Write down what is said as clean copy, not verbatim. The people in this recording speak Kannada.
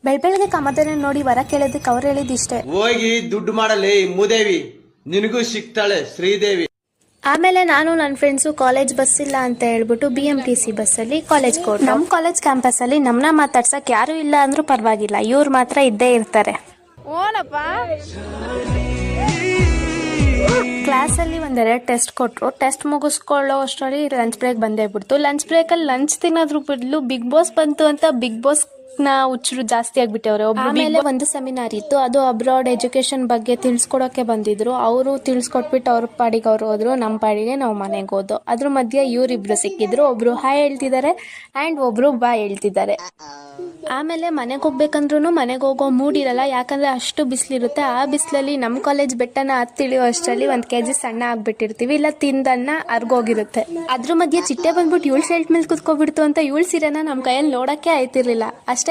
ಬೆಳ್ಬೆಳಗ್ಗೆ ಕಾಮಧೇನ ನೋಡಿ ವರ ಕೇಳೋದಕ್ಕೆ ಅವ್ರು ಹೇಳಿದಿಷ್ಟೇ. ಹೋಗಿ ದುಡ್ಡು ಮಾಡಲಿ ಮೂದೇವಿ, ನಿನಗೂ ಸಿಗ್ತಾಳೆ ಶ್ರೀದೇವಿ. ಆಮೇಲೆ ನಾನು ನನ್ನ ಫ್ರೆಂಡ್ಸು ಕಾಲೇಜ್ ಬಸ್ ಇಲ್ಲ ಅಂತ ಹೇಳ್ಬಿಟ್ಟು BMTC ಬಸ್ಸಲ್ಲಿ ಕಾಲೇಜ್ ಕೊಟ್ಟು, ನಮ್ಮ ಕಾಲೇಜ್ ಕ್ಯಾಂಪಸ್ ಅಲ್ಲಿ ನಮ್ಮನ್ನ ಮಾತಾಡ್ಸಕ್ ಯಾರು ಇಲ್ಲ ಅಂದ್ರೂ ಪರವಾಗಿಲ್ಲ, ಇವ್ರು ಮಾತ್ರ ಇದ್ದೇ ಇರ್ತಾರೆ. ಕ್ಲಾಸಲ್ಲಿ ಒಂದೆರಡು ಟೆಸ್ಟ್ ಕೊಟ್ಟರು. ಟೆಸ್ಟ್ ಮುಗಿಸ್ಕೊಳ್ಳೋ ಅಷ್ಟರಲ್ಲಿ ಲಂಚ್ ಬ್ರೇಕ್ ಬಂದೇ ಬಿಡ್ತು. ಲಂಚ್ ಬ್ರೇಕಲ್ಲಿ ಲಂಚ್ ತಿನ್ನೋದ್ರ ಬದಲು ಬಿಗ್ ಬಾಸ್ ಬಂತು ಅಂತ ಬಿಗ್ ಬಾಸ್ ನ ಹುಚ್ಚರು ಜಾಸ್ತಿ ಆಗ್ಬಿಟ್ಟವ್ರೆ. ಆಮೇಲೆ ಒಂದು ಸೆಮಿನಾರ್ ಇತ್ತು, ಅದು ಅಬ್ರಾಡ್ ಎಜುಕೇಶನ್ ಬಗ್ಗೆ ತಿಳ್ಸ್ಕೊಡೋಕೆ ಬಂದಿದ್ರು. ಅವರು ತಿಳ್ಸ್ಕೊಟ್ಬಿಟ್ಟು ಅವ್ರ ಪಾಡಿಗೆ ಅವ್ರು ಹೋದ್ರು, ನಮ್ಮ ಪಾಡಿಗೆ ನಾವು ಮನೆಗೆ ಹೋದೋ. ಅದ್ರ ಮಧ್ಯೆ ಇವರಿಬ್ರು ಸಿಕ್ಕಿದ್ರು. ಒಬ್ರು ಹಾಯ್ ಹೇಳ್ತಿದ್ದಾರೆ ಆ್ಯಂಡ್ ಒಬ್ರು ಬಾಯ್ ಹೇಳ್ತಿದ್ದಾರೆ. ಆಮೇಲೆ ಮನೆಗೆ ಹೋಗ್ಬೇಕಂದ್ರೂ ಮನೆಗೆ ಹೋಗೋ ಮೂಡ್ ಇರಲ್ಲ, ಯಾಕಂದ್ರೆ ಅಷ್ಟು ಬಿಸಿಲಿರುತ್ತೆ. ಆ ಬಿಸಿಲಲ್ಲಿ ನಮ್ಮ ಕಾಲೇಜ್ ಬೆಟ್ಟನ ಹತ್ತಿಳಿಯೋ ಅಷ್ಟರಲ್ಲಿ 1 kg ಸಣ್ಣ ಆಗ್ಬಿಟ್ಟಿರ್ತೀವಿ, ಇಲ್ಲ ತಿಂದನ್ನ ಅರ್ಗೋಗಿರುತ್ತೆ. ಅದ್ರ ಮಧ್ಯೆ ಚಿಟ್ಟೆ ಬಂದ್ಬಿಟ್ಟು ಇವಳು ಶೆಲ್ಟ್ ಮೇಲೆ ಕುತ್ಕೊಬಿಡ್ತು ಅಂತ ಇವಳು ಸೀರೆನ ನಮ್ಮ ಕೈಯಲ್ಲಿ ನೋಡೋಕ್ಕೆ ಆಯ್ತಿರ್ಲಿಲ್ಲ. ಅಷ್ಟೇ